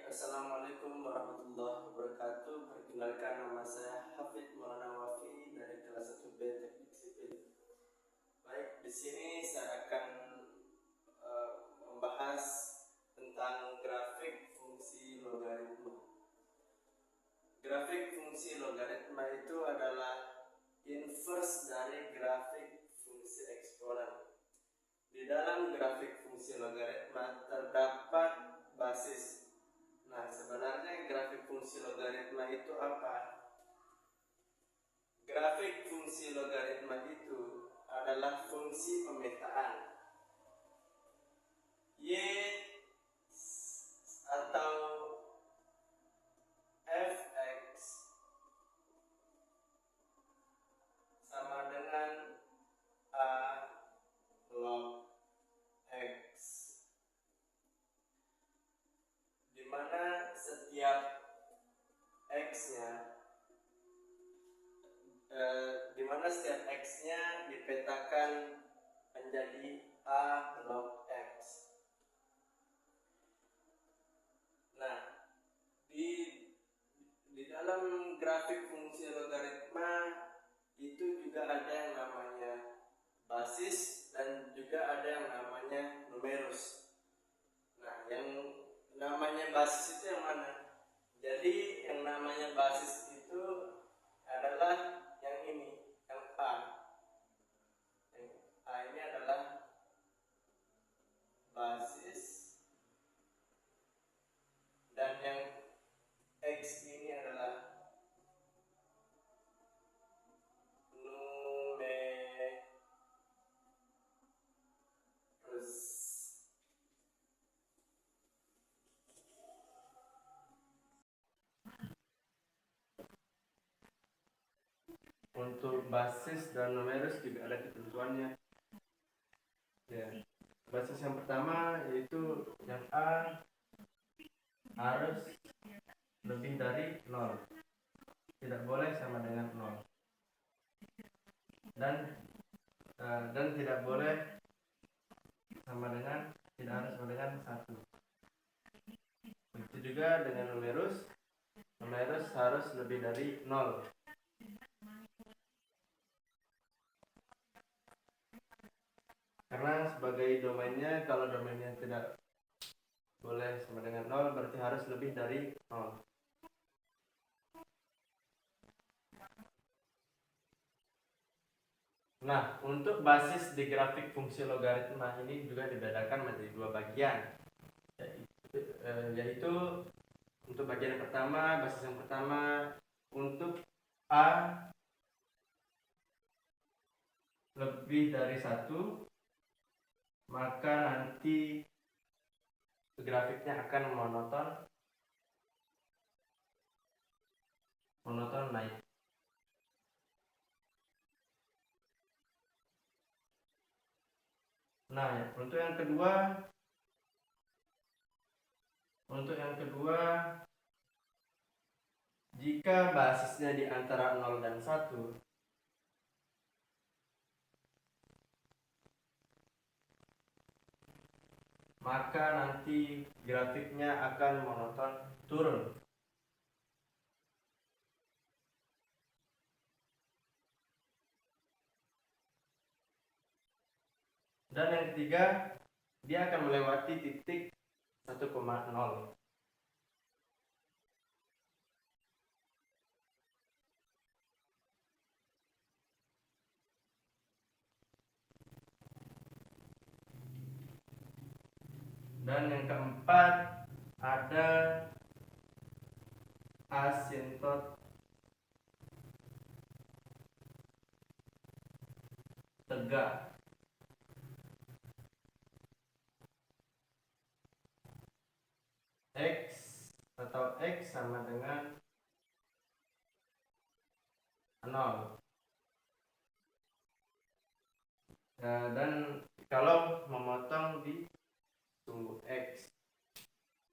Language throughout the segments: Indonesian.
Assalamualaikum warahmatullahi wabarakatuh. Perkenalkan, nama saya Hafid Maulana Wafi dari kelas 1B Teknik Sipil. Baik, di sini saya akan membahas tentang grafik fungsi logaritma. Grafik fungsi logaritma itu adalah inverse dari grafik fungsi eksponen. Di dalam grafik fungsi logaritma terdapat basis. Nah, sebenarnya grafik fungsi logaritma itu apa? Grafik fungsi logaritma itu adalah fungsi pemetaan Y atau fx sama dengan a log x, di mana setiap x-nya dipetakan menjadi a log x. Nah, di dalam grafik fungsi logaritma itu juga ada yang namanya basis dan juga ada yang namanya numerus. Nah, yang namanya basis itu yang mana? Jadi yang namanya basis itu adalah yang ini, yang A. Yang A ini adalah basis, dan yang X ini adalah numerus. Untuk basis dan numerus juga ada ketentuannya. Ya. Basis yang pertama yaitu yang A harus lebih dari 0. Tidak boleh sama dengan 0. Dan tidak boleh tidak harus sama dengan 1. Begitu juga dengan numerus harus lebih dari 0. Karena sebagai domainnya, kalau domainnya tidak boleh sama dengan 0, berarti harus lebih dari 0. Nah, untuk basis di grafik fungsi logaritma ini juga dibedakan menjadi dua bagian, yaitu untuk bagian yang pertama, basis yang pertama, untuk A lebih dari 1, maka nanti grafiknya akan monoton naik. Nah, untuk yang kedua, jika basisnya di antara 0 dan 1, maka nanti grafiknya akan monoton turun. Dan yang ketiga, dia akan melewati titik 1,0. Dan yang keempat, ada asintot lega. X atau X sama dengan 0. Dan kalau memotong di sumbu X.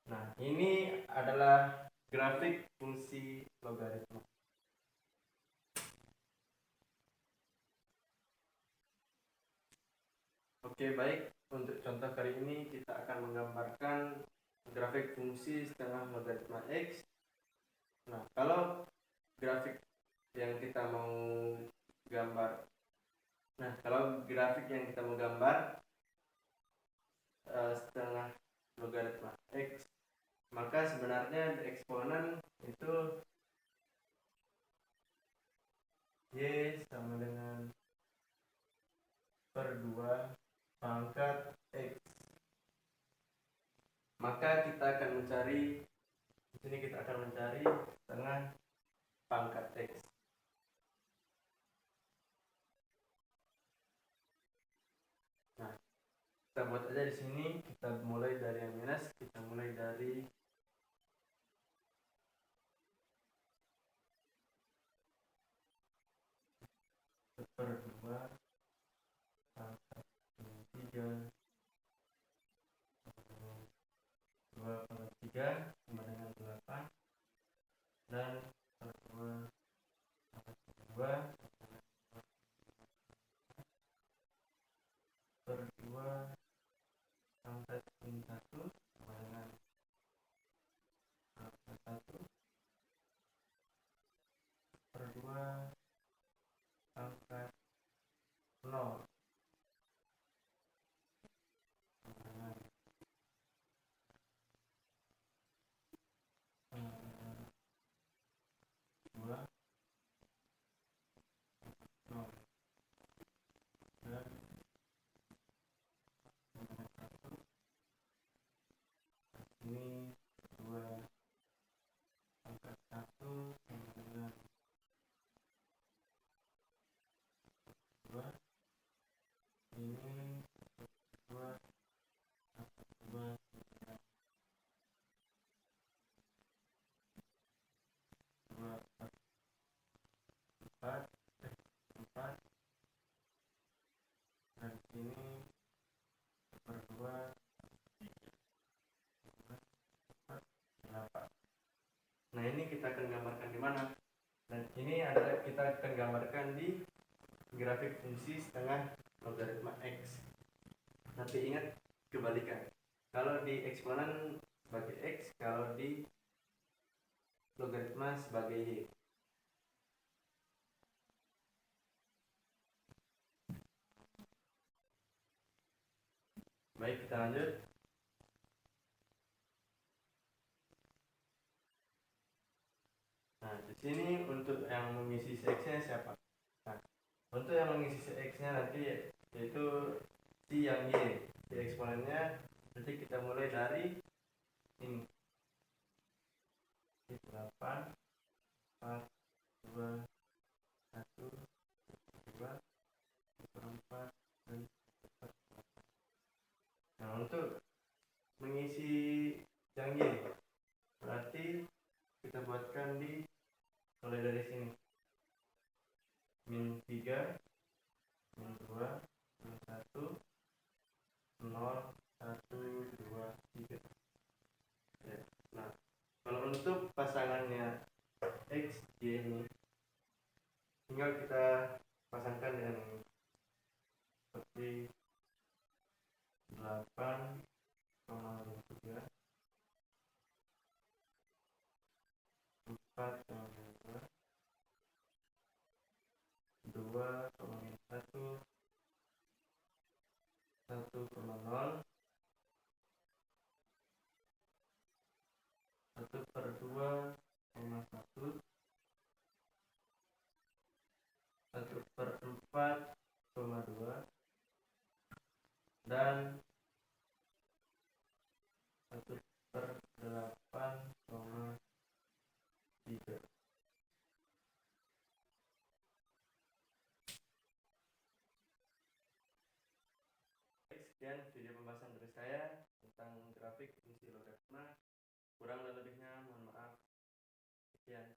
Nah, ini adalah grafik fungsi logaritma. Oke, baik. Untuk contoh kali ini kita akan menggambarkan grafik fungsi setengah logaritma X. Nah, kalau grafik yang kita mau gambar, setengah logaritma X, maka sebenarnya eksponen itu Y sama dengan per 2 pangkat X. Maka kita akan mencari, di sini kita akan mencari setengah pangkat X. Nah, kita buat aja di sini, kita mulai dari yang minus, kita mulai dari per 2 pangkat 3 2 pangkat 3 sama dengan 8, dan per 2 pangkat 2 per 2 pangkat 1 sama dengan 1 per 2 pangkat 0 sama dengan 2 0, dan ini 2 pangkat 1 sama dengan 2, ini 2 pangkat 2 sama dengan 2 per 4, dan ini per 2 8. Nah, ini kita akan gambarkan di mana? Dan ini adalah kita akan gambarkan di grafik fungsi setengah logaritma X. Tapi ingat kebalikan. Kalau di eksponen sebagai X, kalau di logaritma sebagai Y. Baik, kita lanjut. Nah, di sini untuk yang mengisi X-nya siapa? Nah, untuk yang mengisi X-nya nanti yaitu si yang Y. Di eksponennya nanti kita mulai dari ini. 8, 4, 2, 1, 2, 4, dan 4. Nah, untuk mengisi yang Y berarti kita buatkan di mulai dari sini min 3, min 2, min 1, 0, 1, 2, 3. Ya. Nah, kalau untuk pasangannya X, Y ini tinggal kita pasangkan dengan ini seperti 8, 3, 4, 2, 2, 1, 1,0, 1 per 2, 1, 1 per 4, 2, dan 1 per 8, 3. Sekian video pembahasan dari saya tentang grafik fungsi logaritma. Kurang dan lebihnya mohon maaf. Sekian.